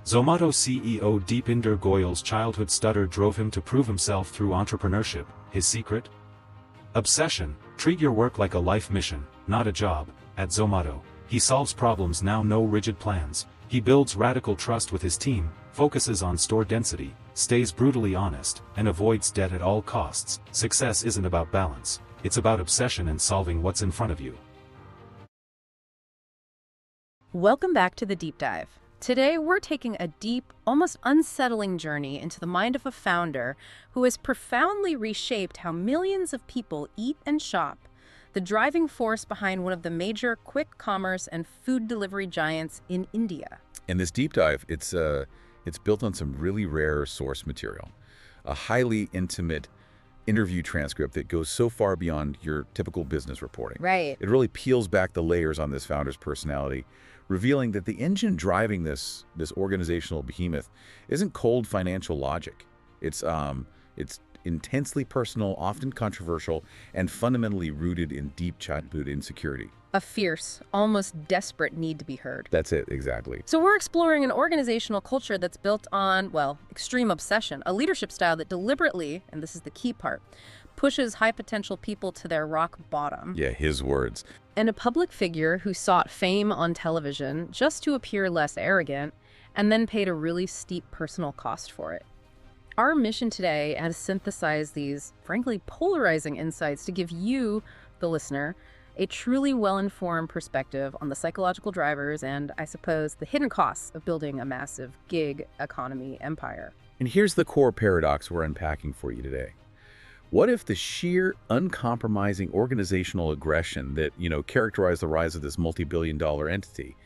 ZOMATO CEO Deepender Goyal's childhood stutter drove him to prove himself through entrepreneurship. His secret? Obsession. Treat your work like a life mission, not a job. At ZOMATO, he solves problems now, no rigid plans. He builds radical trust with his team, focuses on store density, stays brutally honest, and avoids debt at all costs. Success isn't about balance, it's about obsession and solving what's in front of you. Welcome back to the Deep Dive. Today, we're taking a deep, almost unsettling journey into the mind of a founder who has profoundly reshaped how millions of people eat and shop, the driving force behind one of the major quick commerce and food delivery giants in India. In this deep dive, it's built on some really rare source material, a highly intimate interview transcript that goes so far beyond your typical business reporting. Right. It really peels back the layers on this founder's personality, revealing that the engine driving this organizational behemoth isn't cold financial logic. It's intensely personal, often controversial, and fundamentally rooted in deep childhood insecurity. A fierce, almost desperate need to be heard. That's it, exactly. So we're exploring an organizational culture that's built on, well, extreme obsession, a leadership style that deliberately, and this is the key part, pushes high-potential people to their rock bottom. Yeah, his words. And a public figure who sought fame on television just to appear less arrogant, and then paid a really steep personal cost for it. Our mission today is to synthesize these, frankly, polarizing insights to give you, the listener, a truly well-informed perspective on the psychological drivers and, I suppose, the hidden costs of building a massive gig economy empire. And here's the core paradox we're unpacking for you today. What if the sheer, uncompromising organizational aggression that, characterized the rise of this multi-billion-dollar entity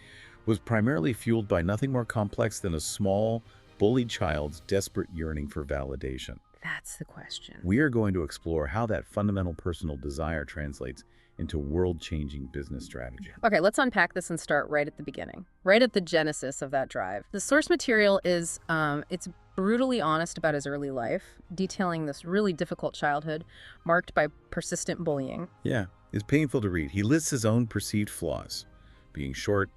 was primarily fueled by nothing more complex than a small, bullied child's desperate yearning for validation? That's the question. We are going to explore how that fundamental personal desire translates into world-changing business strategy. Okay, let's unpack this and start right at the beginning, right at the genesis of that drive. The source material is, it's brutally honest about his early life, detailing this really difficult childhood marked by persistent bullying. Yeah, it's painful to read. He lists his own perceived flaws, being short,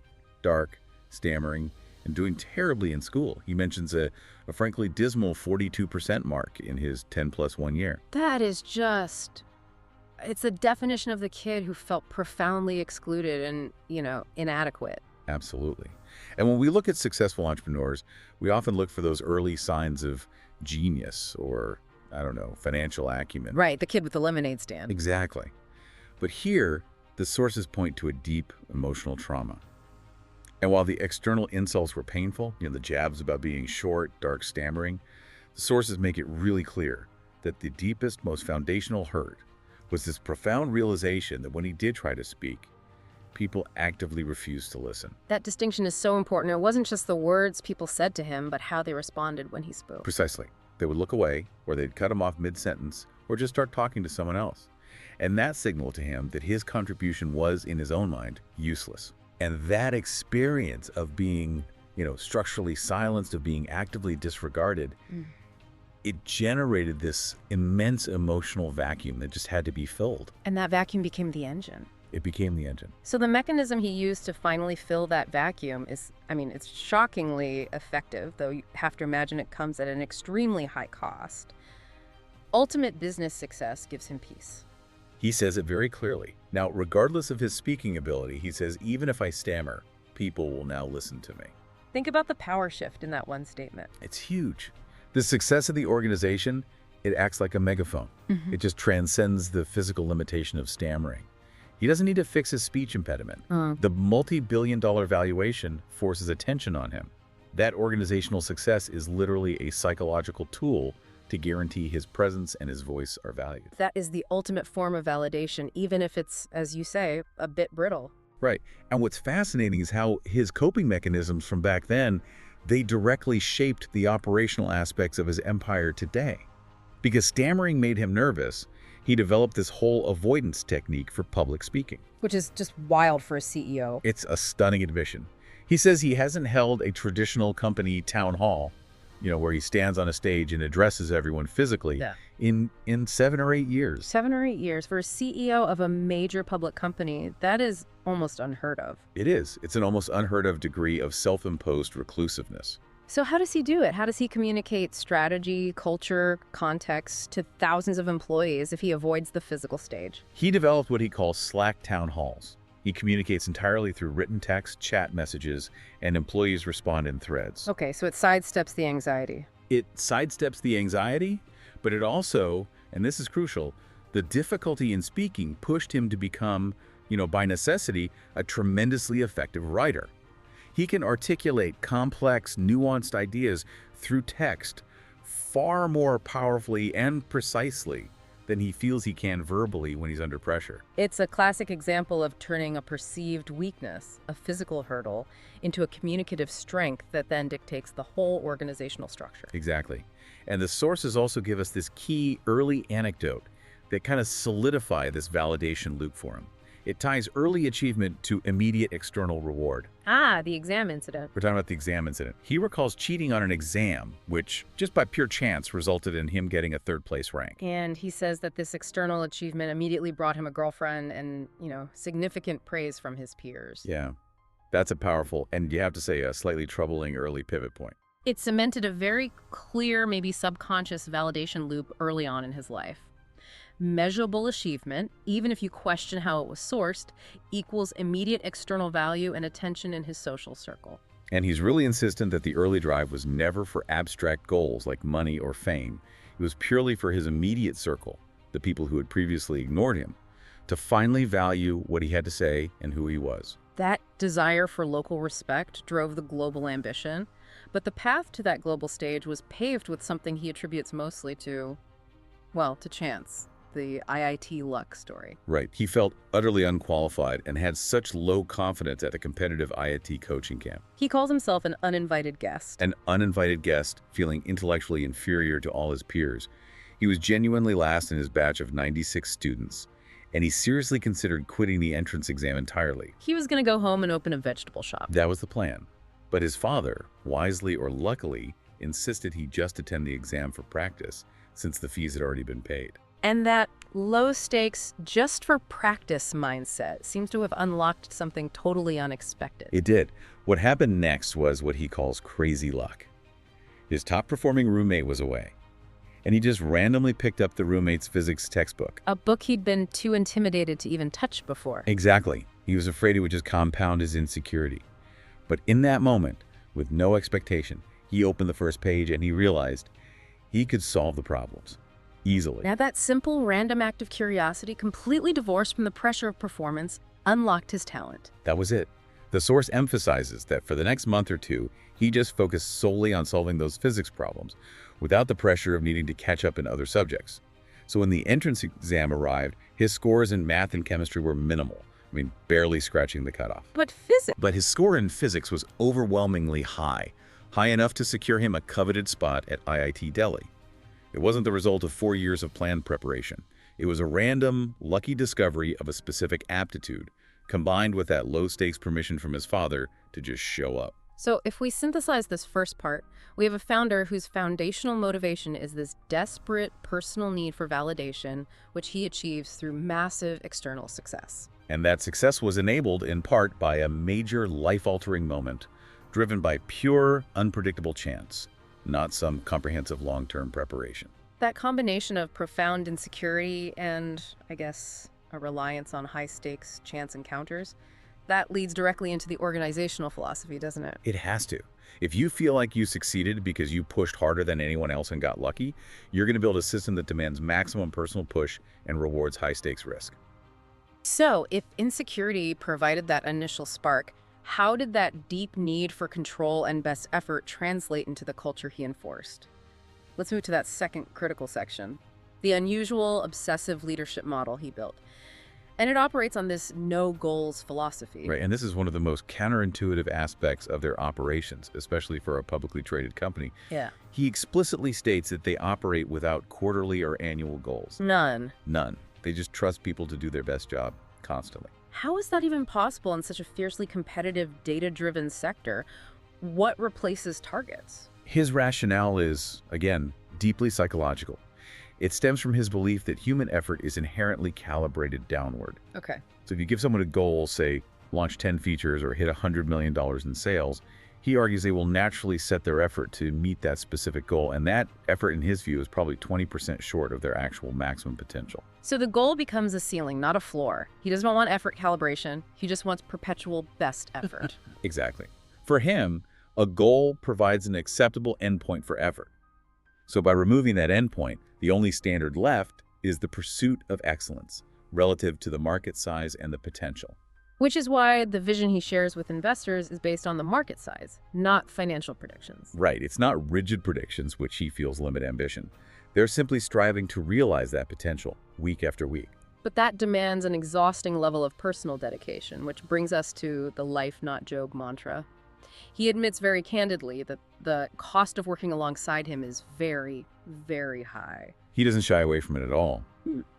dark, stammering, and doing terribly in school. He mentions a frankly dismal 42% mark in his 10+1 year. That is just... It's a definition of the kid who felt profoundly excluded and, inadequate. Absolutely. And when we look at successful entrepreneurs, we often look for those early signs of genius or, financial acumen. Right, the kid with the lemonade stand. Exactly. But here, the sources point to a deep emotional trauma. And while the external insults were painful, the jabs about being short, dark, stammering, the sources make it really clear that the deepest, most foundational hurt was this profound realization that when he did try to speak, people actively refused to listen. That distinction is so important. It wasn't just the words people said to him, but how they responded when he spoke. Precisely. They would look away, or they'd cut him off mid-sentence, or just start talking to someone else. And that signaled to him that his contribution was, in his own mind, useless. And that experience of being, structurally silenced, of being actively disregarded, it generated this immense emotional vacuum that just had to be filled. And that vacuum became the engine. It became the engine. So the mechanism he used to finally fill that vacuum is, it's shockingly effective, though you have to imagine it comes at an extremely high cost. Ultimate business success gives him peace. He says it very clearly. Now, regardless of his speaking ability, he says, even if I stammer, people will now listen to me. Think about the power shift in that one statement. It's huge. The success of the organization, it acts like a megaphone. It just transcends the physical limitation of stammering. He doesn't need to fix his speech impediment. The multi-billion-dollar valuation forces attention on him. That organizational success is literally a psychological tool to guarantee his presence and his voice are valued. That is the ultimate form of validation, even if it's, as you say, a bit brittle. Right. And what's fascinating is how his coping mechanisms from back then, they directly shaped the operational aspects of his empire today. Because stammering made him nervous, he developed this whole avoidance technique for public speaking. Which is just wild for a CEO. It's a stunning admission. He says he hasn't held a traditional company town hall, where he stands on a stage and addresses everyone physically in 7 or 8 years. 7 or 8 years. For a CEO of a major public company, that is almost unheard of. It is. It's an almost unheard of degree of self-imposed reclusiveness. So how does he do it? How does he communicate strategy, culture, context to thousands of employees if he avoids the physical stage? He developed what he calls Slack town halls. He communicates entirely through written text, chat messages, and employees respond in threads. Okay, so it sidesteps the anxiety. It sidesteps the anxiety, but it also, and this is crucial, the difficulty in speaking pushed him to become, by necessity, a tremendously effective writer. He can articulate complex, nuanced ideas through text far more powerfully and precisely than he feels he can verbally when he's under pressure. It's a classic example of turning a perceived weakness, a physical hurdle, into a communicative strength that then dictates the whole organizational structure. Exactly. And the sources also give us this key early anecdote that kind of solidify this validation loop for him. It ties early achievement to immediate external reward. Ah, the exam incident. We're talking about the exam incident. He recalls cheating on an exam, which, just by pure chance, resulted in him getting a third-place rank. And he says that this external achievement immediately brought him a girlfriend and, significant praise from his peers. Yeah, that's a powerful, and you have to say, a slightly troubling early pivot point. It cemented a very clear, maybe subconscious validation loop early on in his life. Measurable achievement, even if you question how it was sourced, equals immediate external value and attention in his social circle. And he's really insistent that the early drive was never for abstract goals like money or fame. It was purely for his immediate circle, the people who had previously ignored him, to finally value what he had to say and who he was. That desire for local respect drove the global ambition, but the path to that global stage was paved with something he attributes mostly to chance. The IIT luck story. Right. He felt utterly unqualified and had such low confidence at the competitive IIT coaching camp. He calls himself an uninvited guest. An uninvited guest, feeling intellectually inferior to all his peers. He was genuinely last in his batch of 96 students, and he seriously considered quitting the entrance exam entirely. He was going to go home and open a vegetable shop. That was the plan. But his father, wisely or luckily, insisted he just attend the exam for practice, since the fees had already been paid. And that low stakes, just for practice mindset seems to have unlocked something totally unexpected. It did. What happened next was what he calls crazy luck. His top-performing roommate was away, and he just randomly picked up the roommate's physics textbook. A book he'd been too intimidated to even touch before. Exactly. He was afraid it would just compound his insecurity. But in that moment, with no expectation, he opened the first page and he realized he could solve the problems. Easily. Now that simple, random act of curiosity, completely divorced from the pressure of performance, unlocked his talent. That was it. The source emphasizes that for the next month or two, he just focused solely on solving those physics problems, without the pressure of needing to catch up in other subjects. So when the entrance exam arrived, his scores in math and chemistry were minimal. Barely scratching the cutoff. But physics? But his score in physics was overwhelmingly high enough to secure him a coveted spot at IIT Delhi. It wasn't the result of 4 years of planned preparation. It was a random, lucky discovery of a specific aptitude, combined with that low-stakes permission from his father to just show up. So if we synthesize this first part, we have a founder whose foundational motivation is this desperate personal need for validation, which he achieves through massive external success. And that success was enabled in part by a major life-altering moment, driven by pure, unpredictable chance, not some comprehensive long-term preparation. That combination of profound insecurity and, I guess, a reliance on high-stakes chance encounters, that leads directly into the organizational philosophy, doesn't it? It has to. If you feel like you succeeded because you pushed harder than anyone else and got lucky, you're going to build a system that demands maximum personal push and rewards high-stakes risk. So, if insecurity provided that initial spark, how did that deep need for control and best effort translate into the culture he enforced? Let's move to that second critical section, the unusual obsessive leadership model he built. And it operates on this no-goals philosophy. Right, and this is one of the most counterintuitive aspects of their operations, especially for a publicly traded company. Yeah. He explicitly states that they operate without quarterly or annual goals. None. None. They just trust people to do their best job constantly. How is that even possible in such a fiercely competitive, data-driven sector? What replaces targets? His rationale is, again, deeply psychological. It stems from his belief that human effort is inherently calibrated downward. Okay. So if you give someone a goal, say, launch 10 features or hit $100 million in sales, He argues they will naturally set their effort to meet that specific goal, and that effort, in his view, is probably 20% short of their actual maximum potential. So the goal becomes a ceiling, not a floor. He does not want effort calibration. He just wants perpetual best effort. Exactly. For him, a goal provides an acceptable endpoint for effort. So by removing that endpoint, the only standard left is the pursuit of excellence relative to the market size and the potential. Which is why the vision he shares with investors is based on the market size, not financial predictions. Right. It's not rigid predictions, which he feels limit ambition. They're simply striving to realize that potential week after week. But that demands an exhausting level of personal dedication, which brings us to the life not job mantra. He admits very candidly that the cost of working alongside him is very, very high. He doesn't shy away from it at all.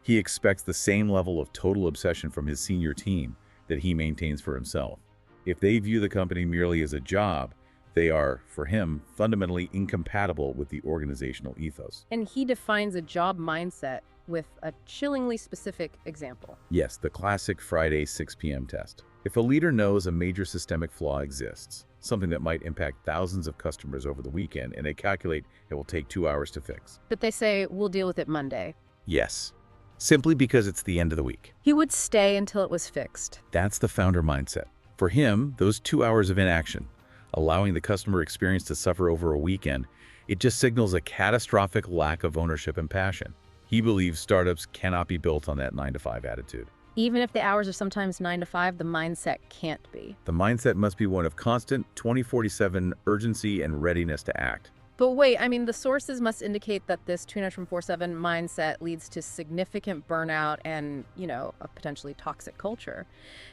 He expects the same level of total obsession from his senior team that he maintains for himself. If they view the company merely as a job, they are, for him, fundamentally incompatible with the organizational ethos. And he defines a job mindset with a chillingly specific example. Yes, the classic Friday 6 p.m. test. If a leader knows a major systemic flaw exists, something that might impact thousands of customers over the weekend, and they calculate it will take 2 hours to fix. But they say, we'll deal with it Monday. Yes, simply because it's the end of the week. He would stay until it was fixed. That's the founder mindset. For him, those 2 hours of inaction, allowing the customer experience to suffer over a weekend, it just signals a catastrophic lack of ownership and passion. He believes startups cannot be built on that 9-to-5 attitude. Even if the hours are sometimes 9 to 5, the mindset can't be. The mindset must be one of constant 24/7 urgency and readiness to act. But wait, I mean, the sources must indicate that this 24/7 mindset leads to significant burnout and, a potentially toxic culture.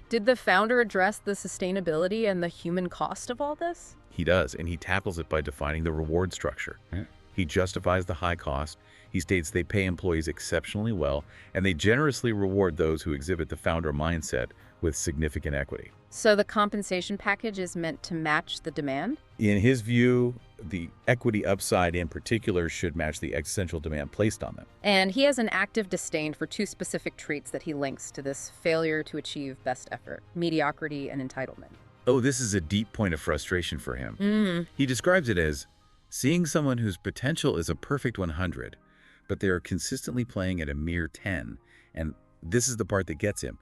Did the founder address the sustainability and the human cost of all this? He does, and he tackles it by defining the reward structure. He justifies the high cost. He states they pay employees exceptionally well, and they generously reward those who exhibit the founder mindset with significant equity. So the compensation package is meant to match the demand? In his view, the equity upside in particular should match the existential demand placed on them. And he has an active disdain for two specific traits that he links to this failure to achieve best effort: mediocrity and entitlement. Oh, this is a deep point of frustration for him. He describes it as seeing someone whose potential is a perfect 100, but they are consistently playing at a mere 10. And this is the part that gets him.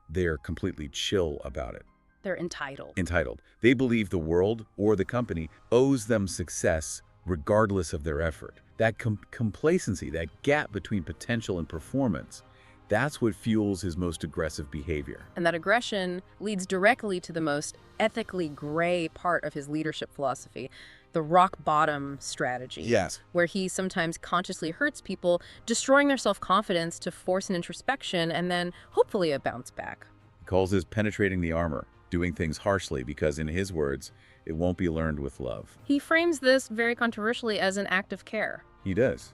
They are completely chill about it. They're entitled. Entitled. They believe the world or the company owes them success regardless of their effort. That complacency, that gap between potential and performance, that's what fuels his most aggressive behavior. And that aggression leads directly to the most ethically gray part of his leadership philosophy, the rock bottom strategy. Yes. Where he sometimes consciously hurts people, destroying their self-confidence to force an introspection and then hopefully a bounce back. He calls this penetrating the armor, doing things harshly because, in his words, it won't be learned with love. He frames this very controversially as an act of care. He does.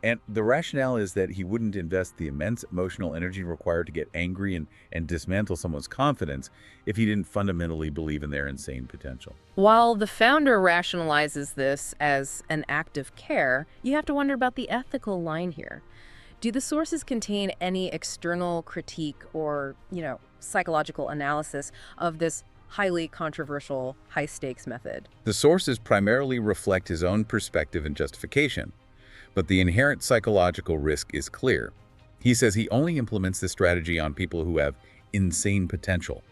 And the rationale is that he wouldn't invest the immense emotional energy required to get angry and dismantle someone's confidence if he didn't fundamentally believe in their insane potential. While the founder rationalizes this as an act of care, you have to wonder about the ethical line here. Do the sources contain any external critique or, psychological analysis of this highly controversial, high-stakes method? The sources primarily reflect his own perspective and justification, but the inherent psychological risk is clear. He says he only implements this strategy on people who have insane potential,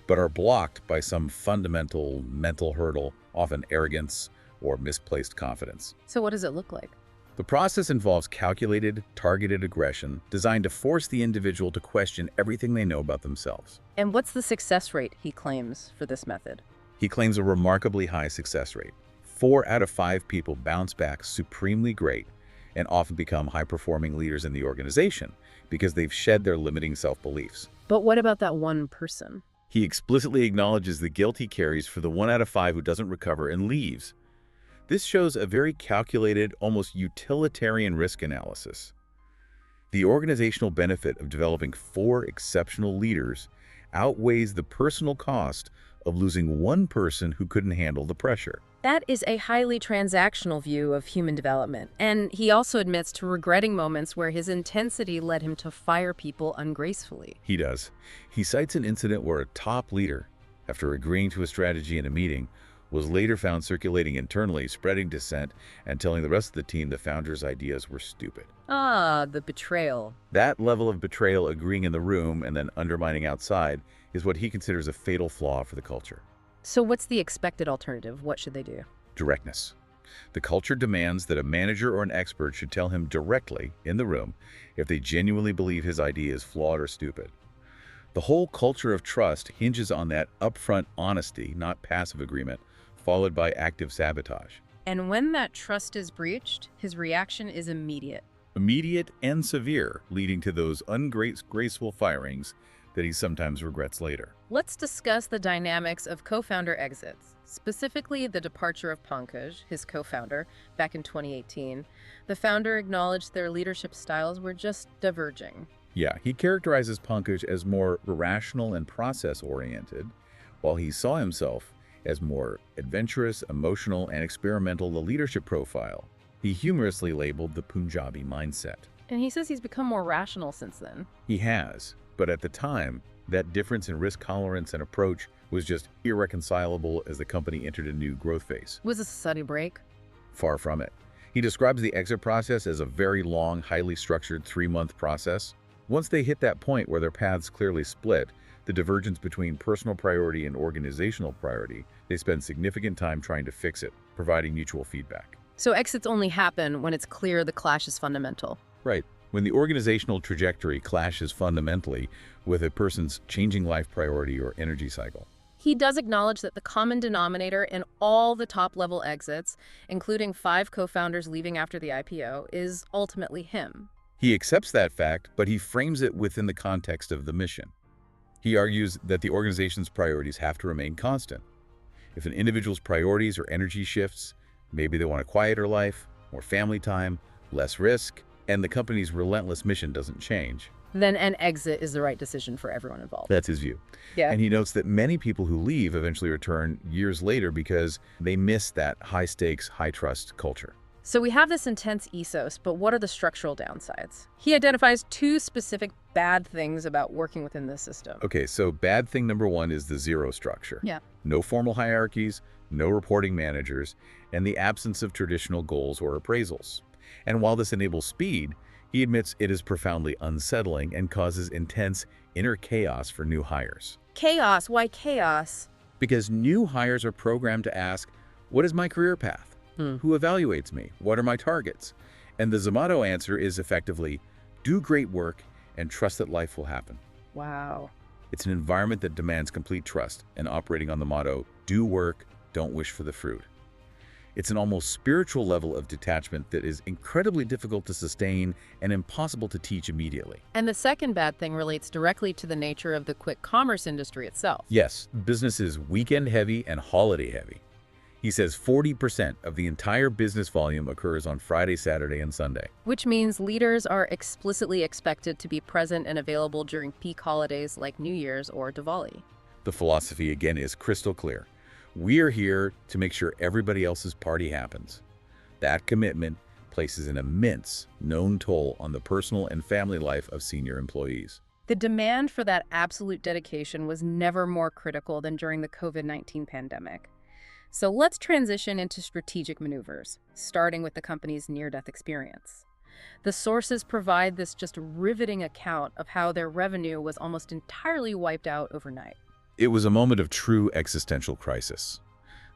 but are blocked by some fundamental mental hurdle, often arrogance or misplaced confidence. So what does it look like? The process involves calculated, targeted aggression designed to force the individual to question everything they know about themselves. And what's the success rate, he claims, for this method? He claims a remarkably high success rate. 4 out of 5 people bounce back supremely great and often become high-performing leaders in the organization because they've shed their limiting self-beliefs. But what about that one person? He explicitly acknowledges the guilt he carries for the 1 out of 5 who doesn't recover and leaves. This shows a very calculated, almost utilitarian risk analysis. The organizational benefit of developing 4 exceptional leaders outweighs the personal cost of losing one person who couldn't handle the pressure. That is a highly transactional view of human development, and he also admits to regretting moments where his intensity led him to fire people ungracefully. He does. He cites an incident where a top leader, after agreeing to a strategy in a meeting, was later found circulating internally, spreading dissent and telling the rest of the team the founder's ideas were stupid. Ah, the betrayal. That level of betrayal, agreeing in the room and then undermining outside, is what he considers a fatal flaw for the culture. So what's the expected alternative? What should they do? Directness. The culture demands that a manager or an expert should tell him directly in the room if they genuinely believe his idea is flawed or stupid. The whole culture of trust hinges on that upfront honesty, not passive agreement, followed by active sabotage. And when that trust is breached, his reaction is immediate. Immediate and severe, leading to those ungraceful firings that he sometimes regrets later. Let's discuss the dynamics of co-founder exits, specifically the departure of Pankaj, his co-founder, back in 2018. The founder acknowledged their leadership styles were just diverging. Yeah, he characterizes Pankaj as more rational and process-oriented, while he saw himself as more adventurous, emotional, and experimental. The leadership profile he humorously labeled the Punjabi mindset. And he says he's become more rational since then. He has, but at the time, that difference in risk tolerance and approach was just irreconcilable as the company entered a new growth phase. Was this a sudden break? Far from it. He describes the exit process as a very long, highly structured 3-month process. Once they hit that point where their paths clearly split, the divergence between personal priority and organizational priority, they spend significant time trying to fix it, providing mutual feedback. So exits only happen when it's clear the clash is fundamental. Right. When the organizational trajectory clashes fundamentally with a person's changing life priority or energy cycle. He does acknowledge that the common denominator in all the top-level exits, including 5 co-founders leaving after the IPO, is ultimately him. He accepts that fact, but he frames it within the context of the mission. He argues that the organization's priorities have to remain constant. If an individual's priorities or energy shifts, maybe they want a quieter life, more family time, less risk, and the company's relentless mission doesn't change, then an exit is the right decision for everyone involved. That's his view. Yeah. And he notes that many people who leave eventually return years later because they miss that high-stakes, high-trust culture. So we have this intense ethos, but what are the structural downsides? He identifies 2 specific bad things about working within this system. Okay, so bad thing number 1 is the zero structure. Yeah. No formal hierarchies, no reporting managers, and the absence of traditional goals or appraisals. And while this enables speed, he admits it is profoundly unsettling and causes intense inner chaos for new hires. Chaos? Why chaos? Because new hires are programmed to ask, what is my career path? Who evaluates me? What are my targets? And the ZOMATO answer is effectively, do great work and trust that life will happen. Wow. It's an environment that demands complete trust and operating on the motto, do work, don't wish for the fruit. It's an almost spiritual level of detachment that is incredibly difficult to sustain and impossible to teach immediately. And the second bad thing relates directly to the nature of the quick commerce industry itself. Yes, business is weekend heavy and holiday heavy. He says 40% of the entire business volume occurs on Friday, Saturday, and Sunday. Which means leaders are explicitly expected to be present and available during peak holidays like New Year's or Diwali. The philosophy, again, is crystal clear. We are here to make sure everybody else's party happens. That commitment places an immense known toll on the personal and family life of senior employees. The demand for that absolute dedication was never more critical than during the COVID-19 pandemic. So let's transition into strategic maneuvers, starting with the company's near-death experience. The sources provide this just riveting account of how their revenue was almost entirely wiped out overnight. It was a moment of true existential crisis.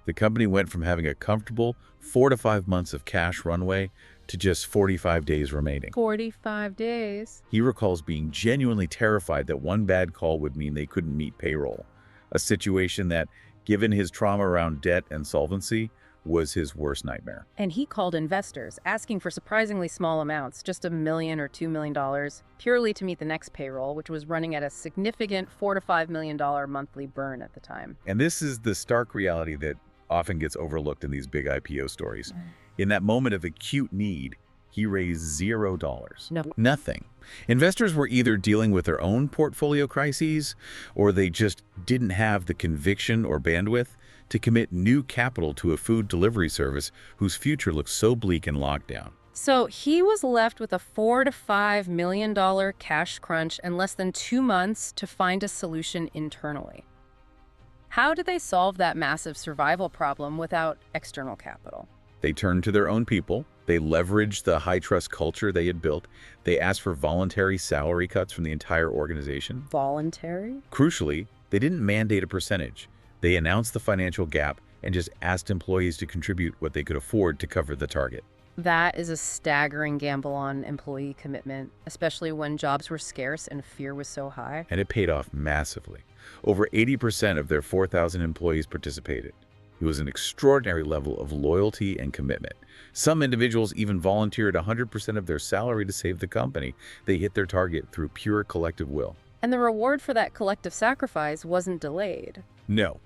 The company went from having a comfortable 4 to 5 months of cash runway to just 45 days remaining. 45 days? He recalls being genuinely terrified that one bad call would mean they couldn't meet payroll, a situation that, given his trauma around debt and solvency, was his worst nightmare. And he called investors, asking for surprisingly small amounts, just $1 million or $2 million, purely to meet the next payroll, which was running at a significant $4 to $5 million monthly burn at the time. And this is the stark reality that often gets overlooked in these big IPO stories. In that moment of acute need, he raised $0. No. Nothing. Investors were either dealing with their own portfolio crises, or they just didn't have the conviction or bandwidth to commit new capital to a food delivery service whose future looks so bleak in lockdown. So he was left with a $4 to $5 million cash crunch and less than 2 months to find a solution internally. How did they solve that massive survival problem without external capital? They turned to their own people. They leveraged the high-trust culture they had built. They asked for voluntary salary cuts from the entire organization. Voluntary? Crucially, they didn't mandate a percentage. They announced the financial gap and just asked employees to contribute what they could afford to cover the target. That is a staggering gamble on employee commitment, especially when jobs were scarce and fear was so high. And it paid off massively. Over 80% of their 4,000 employees participated. It was an extraordinary level of loyalty and commitment. Some individuals even volunteered 100% of their salary to save the company. They hit their target through pure collective will. And the reward for that collective sacrifice wasn't delayed. No.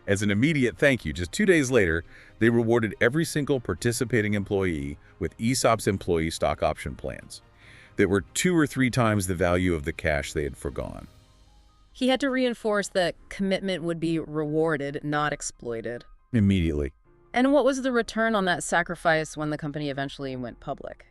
As an immediate thank you, just 2 days later, they rewarded every single participating employee with ESOP's employee stock option plans that were 2 or 3 times the value of the cash they had forgone. He had to reinforce that commitment would be rewarded, not exploited. Immediately. And what was the return on that sacrifice when the company eventually went public?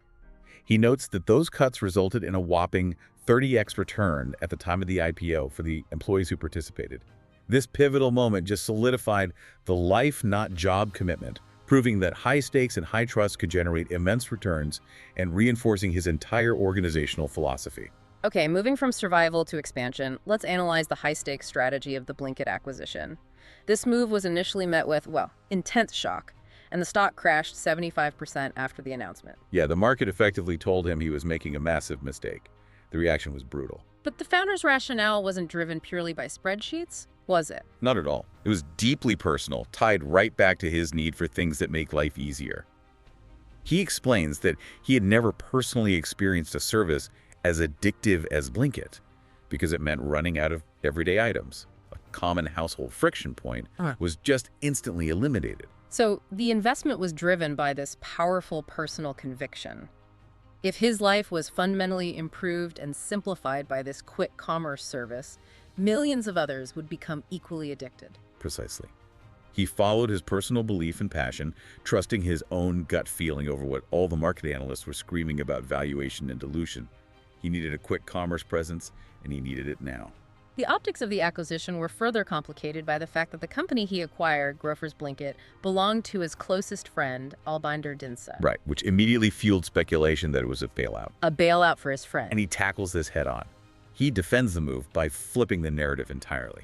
He notes that those cuts resulted in a whopping 30x return at the time of the IPO for the employees who participated. This pivotal moment just solidified the life, not job commitment, proving that high stakes and high trust could generate immense returns and reinforcing his entire organizational philosophy. Okay, moving from survival to expansion, let's analyze the high-stakes strategy of the Blinkit acquisition. This move was initially met with, well, intense shock, and the stock crashed 75% after the announcement. Yeah, the market effectively told him he was making a massive mistake. The reaction was brutal. But the founder's rationale wasn't driven purely by spreadsheets, was it? Not at all. It was deeply personal, tied right back to his need for things that make life easier. He explains that he had never personally experienced a service as addictive as Blinkit because it meant running out of everyday items. A common household friction point was just instantly eliminated. So the investment was driven by this powerful personal conviction. If his life was fundamentally improved and simplified by this quick commerce service, millions of others would become equally addicted. Precisely. He followed his personal belief and passion, trusting his own gut feeling over what all the market analysts were screaming about valuation and dilution. He needed a quick commerce presence, and he needed it now. The optics of the acquisition were further complicated by the fact that the company he acquired, Grofers Blinkit, belonged to his closest friend, Albinder Dinsa. Right, which immediately fueled speculation that it was a bailout. A bailout for his friend. And he tackles this head-on. He defends the move by flipping the narrative entirely.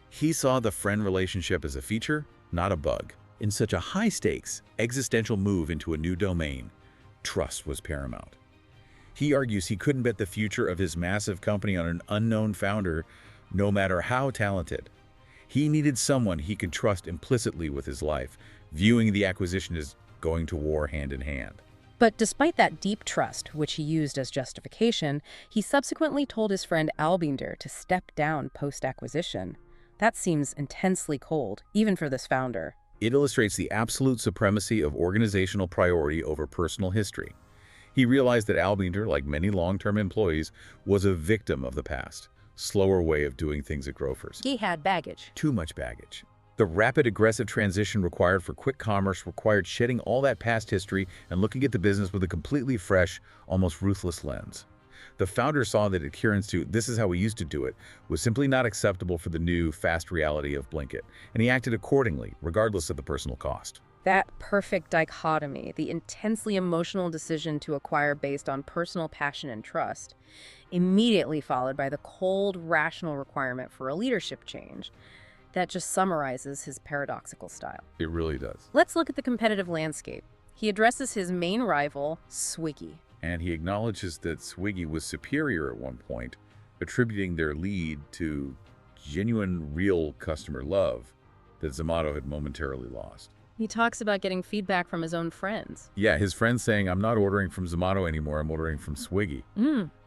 He saw the friend relationship as a feature, not a bug. In such a high-stakes, existential move into a new domain, trust was paramount. He argues he couldn't bet the future of his massive company on an unknown founder, no matter how talented. He needed someone he could trust implicitly with his life, viewing the acquisition as going to war hand in hand. But despite that deep trust, which he used as justification, he subsequently told his friend Albinder to step down post-acquisition. That seems intensely cold, even for this founder. It illustrates the absolute supremacy of organizational priority over personal history. He realized that Albinder, like many long-term employees, was a victim of the past, slower way of doing things at Grofers. He had baggage. Too much baggage. The rapid, aggressive transition required for quick commerce required shedding all that past history and looking at the business with a completely fresh, almost ruthless lens. The founder saw that adherence to "this is how we used to do it" was simply not acceptable for the new, fast reality of Blinkit, and he acted accordingly, regardless of the personal cost. That perfect dichotomy, the intensely emotional decision to acquire based on personal passion and trust, immediately followed by the cold, rational requirement for a leadership change, that just summarizes his paradoxical style. It really does. Let's look at the competitive landscape. He addresses his main rival, Swiggy. And he acknowledges that Swiggy was superior at one point, attributing their lead to genuine, real customer love that ZOMATO had momentarily lost. He talks about getting feedback from his own friends. Yeah, his friends saying, "I'm not ordering from ZOMATO anymore, I'm ordering from Swiggy."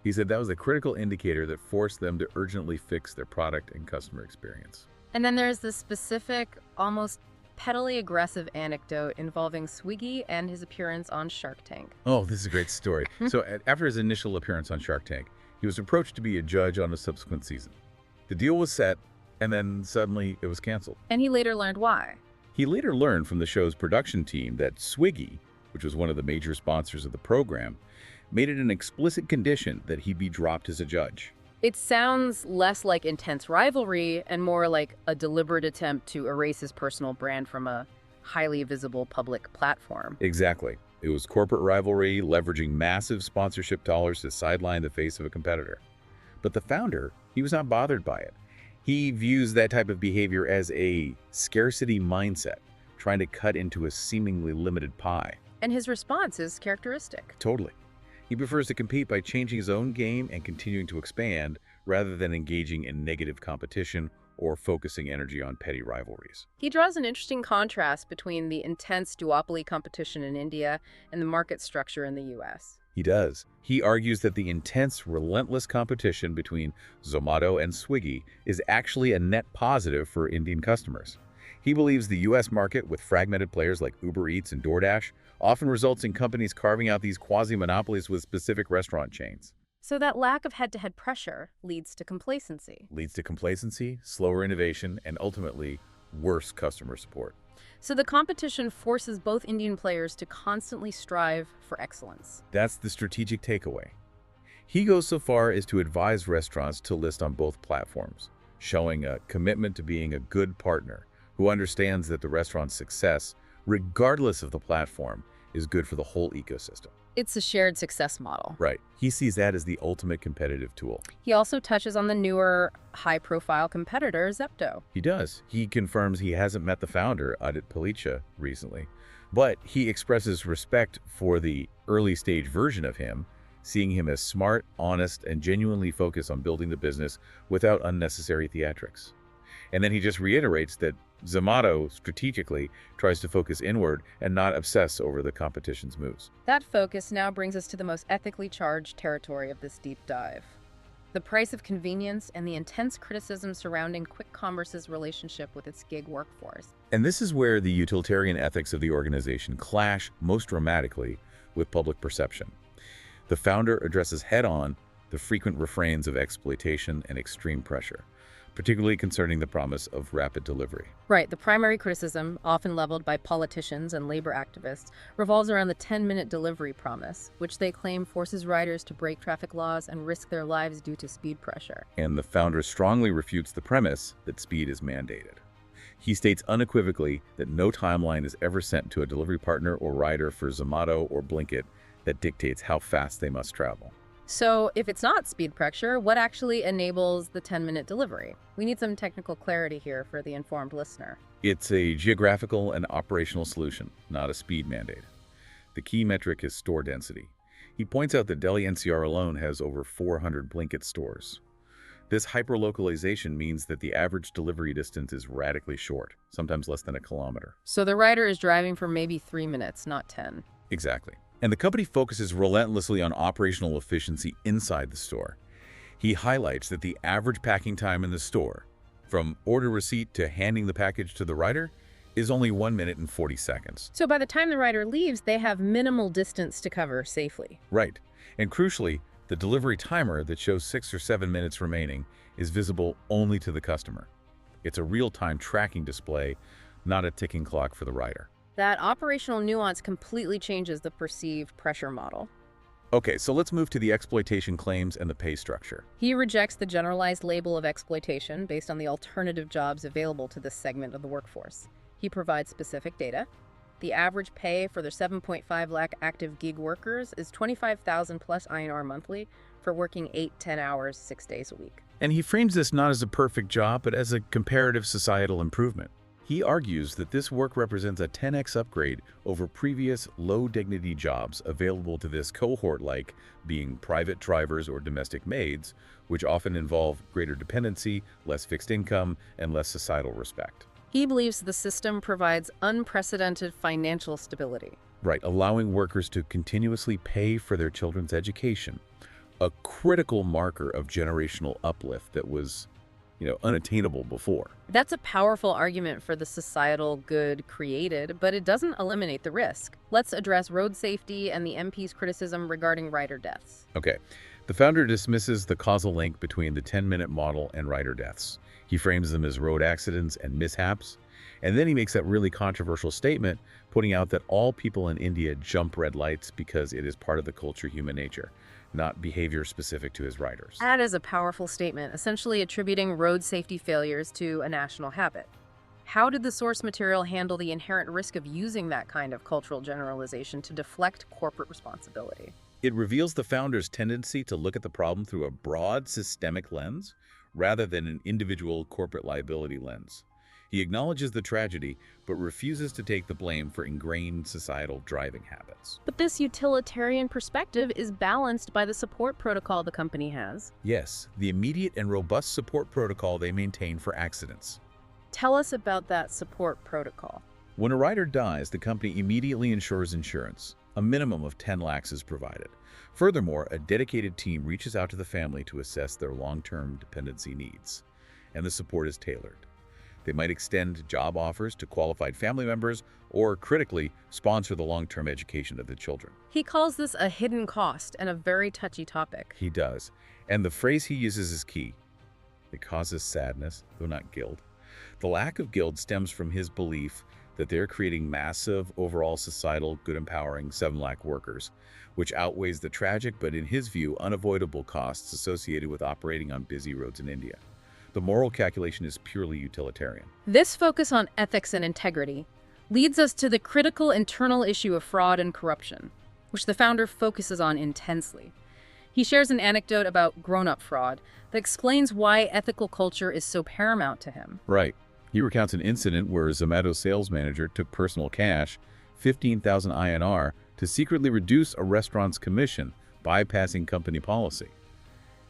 He said that was a critical indicator that forced them to urgently fix their product and customer experience. And then there's this specific, almost pettily aggressive anecdote involving Swiggy and his appearance on Shark Tank. Oh, this is a great story. So after his initial appearance on Shark Tank, he was approached to be a judge on a subsequent season. The deal was set, and then suddenly it was canceled. And he later learned why. He later learned from the show's production team that Swiggy, which was one of the major sponsors of the program, made it an explicit condition that he be dropped as a judge. It sounds less like intense rivalry and more like a deliberate attempt to erase his personal brand from a highly visible public platform. Exactly. It was corporate rivalry, leveraging massive sponsorship dollars to sideline the face of a competitor. But the founder, he was not bothered by it. He views that type of behavior as a scarcity mindset, trying to cut into a seemingly limited pie. And his response is characteristic. Totally. He prefers to compete by changing his own game and continuing to expand, rather than engaging in negative competition or focusing energy on petty rivalries. He draws an interesting contrast between the intense duopoly competition in India and the market structure in the US. He does. He argues that the intense, relentless competition between ZOMATO and Swiggy is actually a net positive for Indian customers. He believes the US market, with fragmented players like Uber Eats and DoorDash, often results in companies carving out these quasi-monopolies with specific restaurant chains. So that lack of head-to-head pressure leads to complacency. Leads to complacency, slower innovation, and ultimately, worse customer support. So the competition forces both Indian players to constantly strive for excellence. That's the strategic takeaway. He goes so far as to advise restaurants to list on both platforms, showing a commitment to being a good partner who understands that the restaurant's success, regardless of the platform, is good for the whole ecosystem. It's a shared success model. Right. He sees that as the ultimate competitive tool. He also touches on the newer, high-profile competitor, Zepto. He does. He confirms he hasn't met the founder, Adit Palicha, recently, but he expresses respect for the early-stage version of him, seeing him as smart, honest, and genuinely focused on building the business without unnecessary theatrics. And then he just reiterates that ZOMATO strategically tries to focus inward and not obsess over the competition's moves. That focus now brings us to the most ethically charged territory of this deep dive: the price of convenience and the intense criticism surrounding Quick Commerce's relationship with its gig workforce. And this is where the utilitarian ethics of the organization clash most dramatically with public perception. The founder addresses head-on the frequent refrains of exploitation and extreme pressure, particularly concerning the promise of rapid delivery. Right, the primary criticism, often leveled by politicians and labor activists, revolves around the 10-minute delivery promise, which they claim forces riders to break traffic laws and risk their lives due to speed pressure. And the founder strongly refutes the premise that speed is mandated. He states unequivocally that no timeline is ever sent to a delivery partner or rider for ZOMATO or Blinkit that dictates how fast they must travel. So if it's not speed pressure, what actually enables the 10-minute delivery? We need some technical clarity here for the informed listener. It's a geographical and operational solution, not a speed mandate. The key metric is store density. He points out that Delhi NCR alone has over 400 Blinkit stores. This hyperlocalization means that the average delivery distance is radically short, sometimes less than a kilometer. So the rider is driving for maybe 3 minutes, not 10. Exactly. And the company focuses relentlessly on operational efficiency inside the store. He highlights that the average packing time in the store, from order receipt to handing the package to the rider, is only 1 minute and 40 seconds. So by the time the rider leaves, they have minimal distance to cover safely. Right. And crucially, the delivery timer that shows 6 or 7 minutes remaining is visible only to the customer. It's a real-time tracking display, not a ticking clock for the rider. That operational nuance completely changes the perceived pressure model. Okay, so let's move to the exploitation claims and the pay structure. He rejects the generalized label of exploitation based on the alternative jobs available to this segment of the workforce. He provides specific data. The average pay for the 7.5 lakh active gig workers is 25,000 plus INR monthly for working 8-10 hours, 6 days a week. And he frames this not as a perfect job, but as a comparative societal improvement. He argues that this work represents a 10x upgrade over previous low-dignity jobs available to this cohort, like being private drivers or domestic maids, which often involve greater dependency, less fixed income, and less societal respect. He believes the system provides unprecedented financial stability. Right, allowing workers to continuously pay for their children's education, a critical marker of generational uplift that was unattainable before. That's a powerful argument for the societal good created, but it doesn't eliminate the risk. Let's address road safety and the MP's criticism regarding rider deaths. Okay. The founder dismisses the causal link between the 10-minute model and rider deaths. He frames them as road accidents and mishaps, and then he makes that really controversial statement, pointing out that all people in India jump red lights because it is part of the culture, human nature, not behavior specific to his riders. That is a powerful statement, essentially attributing road safety failures to a national habit. How did the source material handle the inherent risk of using that kind of cultural generalization to deflect corporate responsibility? It reveals the founder's tendency to look at the problem through a broad systemic lens rather than an individual corporate liability lens. He acknowledges the tragedy, but refuses to take the blame for ingrained societal driving habits. But this utilitarian perspective is balanced by the support protocol the company has. Yes, the immediate and robust support protocol they maintain for accidents. Tell us about that support protocol. When a rider dies, the company immediately insures insurance. A minimum of 10 lakhs is provided. Furthermore, a dedicated team reaches out to the family to assess their long-term dependency needs, and the support is tailored. They might extend job offers to qualified family members or, critically, sponsor the long-term education of the children. He calls this a hidden cost and a very touchy topic. He does. And the phrase he uses is key. It causes sadness, though not guilt. The lack of guilt stems from his belief that they're creating massive, overall societal, good empowering 7 lakh workers, which outweighs the tragic but, in his view, unavoidable costs associated with operating on busy roads in India. The moral calculation is purely utilitarian. This focus on ethics and integrity leads us to the critical internal issue of fraud and corruption, which the founder focuses on intensely. He shares an anecdote about grown-up fraud that explains why ethical culture is so paramount to him. Right. He recounts an incident where a ZOMATO sales manager took personal cash, 15,000 INR, to secretly reduce a restaurant's commission, bypassing company policy.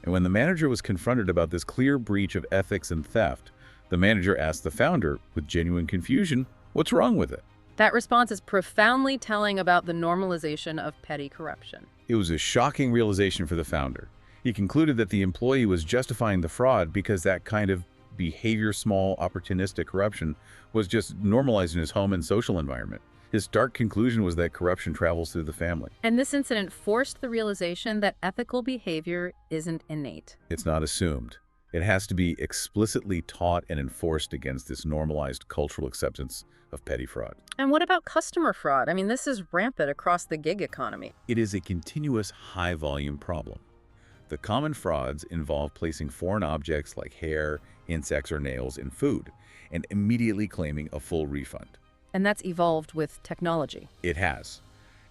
And when the manager was confronted about this clear breach of ethics and theft, the manager asked the founder, with genuine confusion, what's wrong with it? That response is profoundly telling about the normalization of petty corruption. It was a shocking realization for the founder. He concluded that the employee was justifying the fraud because that kind of behavior, small, opportunistic corruption, was just normalized in his home and social environment. His stark conclusion was that corruption travels through the family. And this incident forced the realization that ethical behavior isn't innate. It's not assumed. It has to be explicitly taught and enforced against this normalized cultural acceptance of petty fraud. And what about customer fraud? I mean, this is rampant across the gig economy. It is a continuous high-volume problem. The common frauds involve placing foreign objects like hair, insects, or nails in food and immediately claiming a full refund. And that's evolved with technology. It has.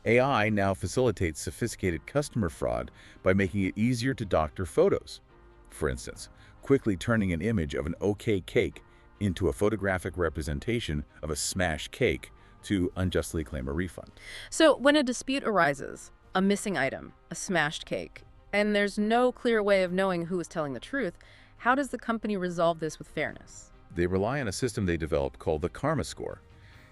AI now facilitates sophisticated customer fraud by making it easier to doctor photos. For instance, quickly turning an image of an okay cake into a photographic representation of a smashed cake to unjustly claim a refund. So when a dispute arises, a missing item, a smashed cake, and there's no clear way of knowing who is telling the truth, how does the company resolve this with fairness? They rely on a system they developed called the Karma Score.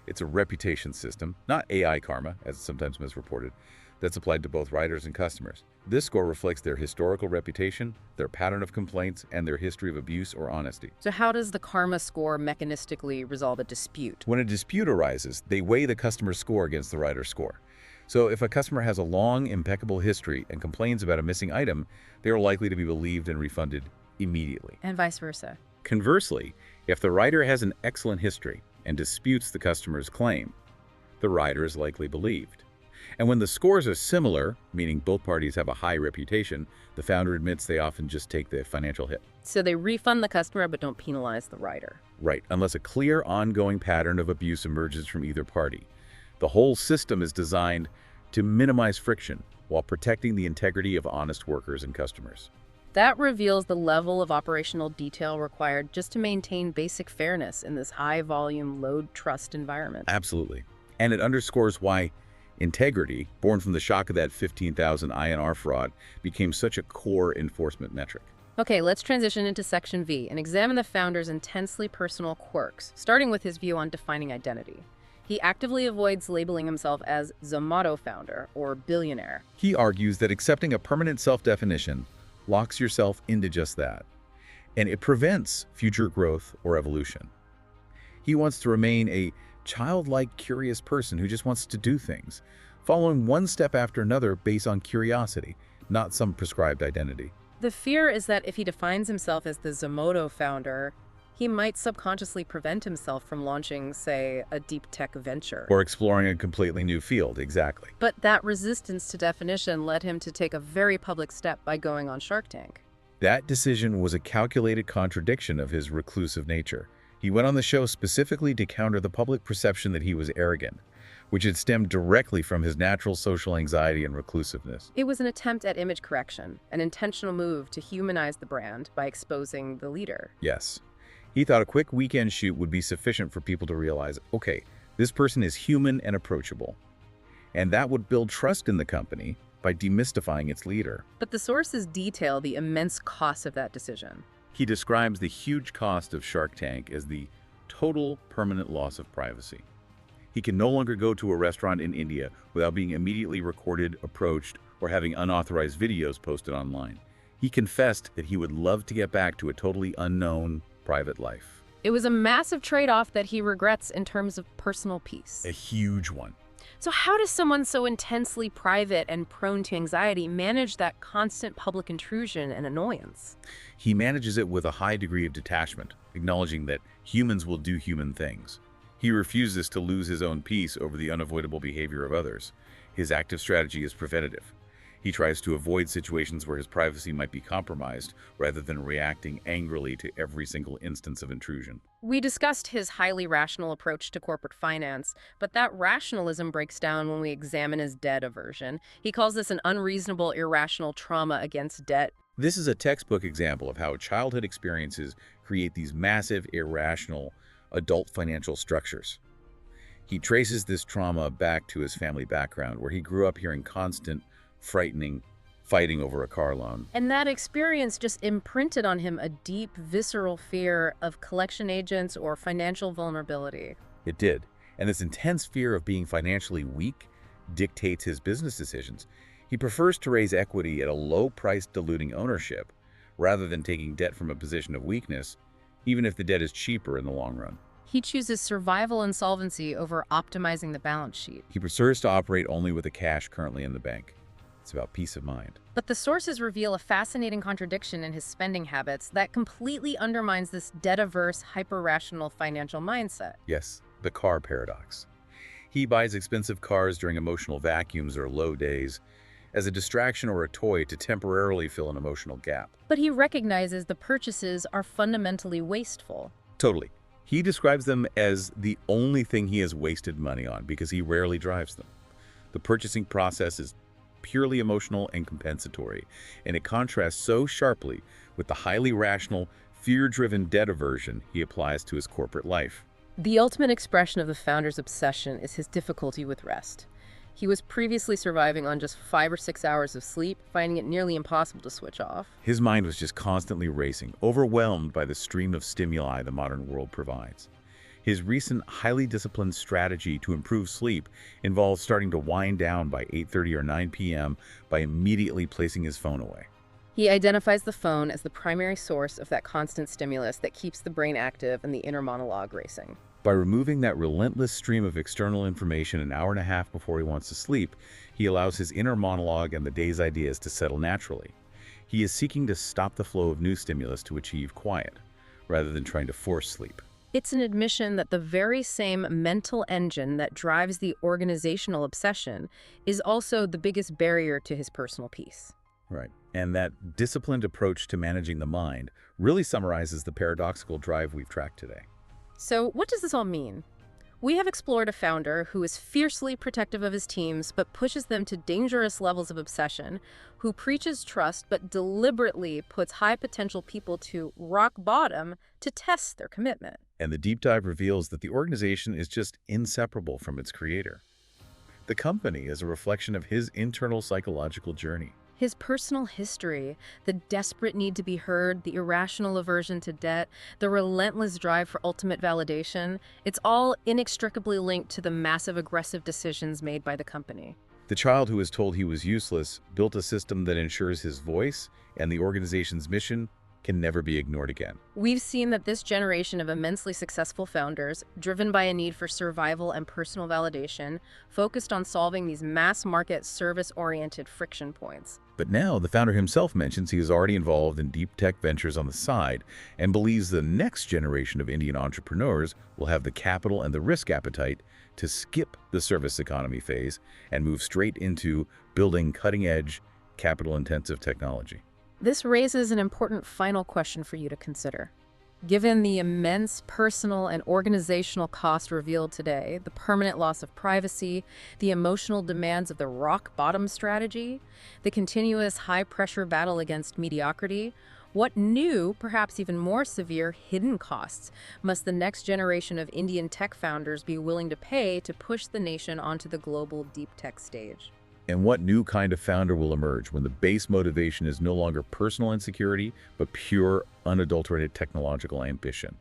It's a reputation system, not AI karma, as sometimes misreported, that's applied to both riders and customers. This score reflects their historical reputation, their pattern of complaints, and their history of abuse or honesty. So how does the karma score mechanistically resolve a dispute? When a dispute arises, they weigh the customer's score against the rider's score. So if a customer has a long, impeccable history and complains about a missing item, they are likely to be believed and refunded immediately. And vice versa. Conversely, if the rider has an excellent history and disputes the customer's claim, the rider is likely believed. And when the scores are similar, meaning both parties have a high reputation, the founder admits they often just take the financial hit. So they refund the customer but don't penalize the rider. Right, unless a clear ongoing pattern of abuse emerges from either party. The whole system is designed to minimize friction while protecting the integrity of honest workers and customers. That reveals the level of operational detail required just to maintain basic fairness in this high-volume, low-trust environment. Absolutely. And it underscores why integrity, born from the shock of that 15,000 INR fraud, became such a core enforcement metric. Okay, let's transition into Section V and examine the founder's intensely personal quirks, starting with his view on defining identity. He actively avoids labeling himself as ZOMATO founder or billionaire. He argues that accepting a permanent self-definition locks yourself into just that, and it prevents future growth or evolution. He wants to remain a childlike, curious person who just wants to do things, following one step after another based on curiosity, not some prescribed identity. The fear is that if he defines himself as the ZOMATO founder, He might subconsciously prevent himself from launching, say, a deep tech venture. Or exploring a completely new field, exactly. But that resistance to definition led him to take a very public step by going on Shark Tank. That decision was a calculated contradiction of his reclusive nature. He went on the show specifically to counter the public perception that he was arrogant, which had stemmed directly from his natural social anxiety and reclusiveness. It was an attempt at image correction, an intentional move to humanize the brand by exposing the leader. Yes. He thought a quick weekend shoot would be sufficient for people to realize, okay, this person is human and approachable. And that would build trust in the company by demystifying its leader. But the sources detail the immense cost of that decision. He describes the huge cost of Shark Tank as the total permanent loss of privacy. He can no longer go to a restaurant in India without being immediately recorded, approached, or having unauthorized videos posted online. He confessed that he would love to get back to a totally unknown private life. It was a massive trade-off that he regrets in terms of personal peace. A huge one. So how does someone so intensely private and prone to anxiety manage that constant public intrusion and annoyance? He manages it with a high degree of detachment, acknowledging that humans will do human things. He refuses to lose his own peace over the unavoidable behavior of others. His active strategy is preventative. He tries to avoid situations where his privacy might be compromised, rather than reacting angrily to every single instance of intrusion. We discussed his highly rational approach to corporate finance, but that rationalism breaks down when we examine his debt aversion. He calls this an unreasonable, irrational trauma against debt. This is a textbook example of how childhood experiences create these massive, irrational, adult financial structures. He traces this trauma back to his family background, where he grew up hearing constant, frightening fighting over a car loan. And that experience just imprinted on him a deep, visceral fear of collection agents or financial vulnerability. It did. And this intense fear of being financially weak dictates his business decisions. He prefers to raise equity at a low price, diluting ownership, rather than taking debt from a position of weakness, even if the debt is cheaper in the long run. He chooses survival and solvency over optimizing the balance sheet. He prefers to operate only with the cash currently in the bank. It's about peace of mind. But the sources reveal a fascinating contradiction in his spending habits that completely undermines this debt-averse, hyper-rational financial mindset. Yes, the car paradox. He buys expensive cars during emotional vacuums or low days as a distraction or a toy to temporarily fill an emotional gap. But he recognizes the purchases are fundamentally wasteful. Totally. He describes them as the only thing he has wasted money on because he rarely drives them. The purchasing process is purely emotional and compensatory, and it contrasts so sharply with the highly rational, fear-driven debt aversion he applies to his corporate life. The ultimate expression of the founder's obsession is his difficulty with rest. He was previously surviving on just 5 or 6 hours of sleep, finding it nearly impossible to switch off. His mind was just constantly racing, overwhelmed by the stream of stimuli the modern world provides. His recent highly disciplined strategy to improve sleep involves starting to wind down by 8:30 or 9 p.m. by immediately placing his phone away. He identifies the phone as the primary source of that constant stimulus that keeps the brain active and the inner monologue racing. By removing that relentless stream of external information an hour and a half before he wants to sleep, he allows his inner monologue and the day's ideas to settle naturally. He is seeking to stop the flow of new stimulus to achieve quiet, rather than trying to force sleep. It's an admission that the very same mental engine that drives the organizational obsession is also the biggest barrier to his personal peace. Right. And that disciplined approach to managing the mind really summarizes the paradoxical drive we've tracked today. So what does this all mean? We have explored a founder who is fiercely protective of his teams but pushes them to dangerous levels of obsession, who preaches trust but deliberately puts high-potential people to rock bottom to test their commitment. And the deep dive reveals that the organization is just inseparable from its creator. The company is a reflection of his internal psychological journey. His personal history, the desperate need to be heard, the irrational aversion to debt, the relentless drive for ultimate validation, it's all inextricably linked to the massive aggressive decisions made by the company. The child who was told he was useless built a system that ensures his voice and the organization's mission can never be ignored again. We've seen that this generation of immensely successful founders, driven by a need for survival and personal validation, focused on solving these mass-market, service-oriented friction points. But now the founder himself mentions he is already involved in deep tech ventures on the side and believes the next generation of Indian entrepreneurs will have the capital and the risk appetite to skip the service economy phase and move straight into building cutting-edge, capital-intensive technology. This raises an important final question for you to consider. Given the immense personal and organizational cost revealed today, the permanent loss of privacy, the emotional demands of the rock-bottom strategy, the continuous high-pressure battle against mediocrity, what new, perhaps even more severe, hidden costs must the next generation of Indian tech founders be willing to pay to push the nation onto the global deep tech stage? And what new kind of founder will emerge when the base motivation is no longer personal insecurity, but pure, unadulterated technological ambition?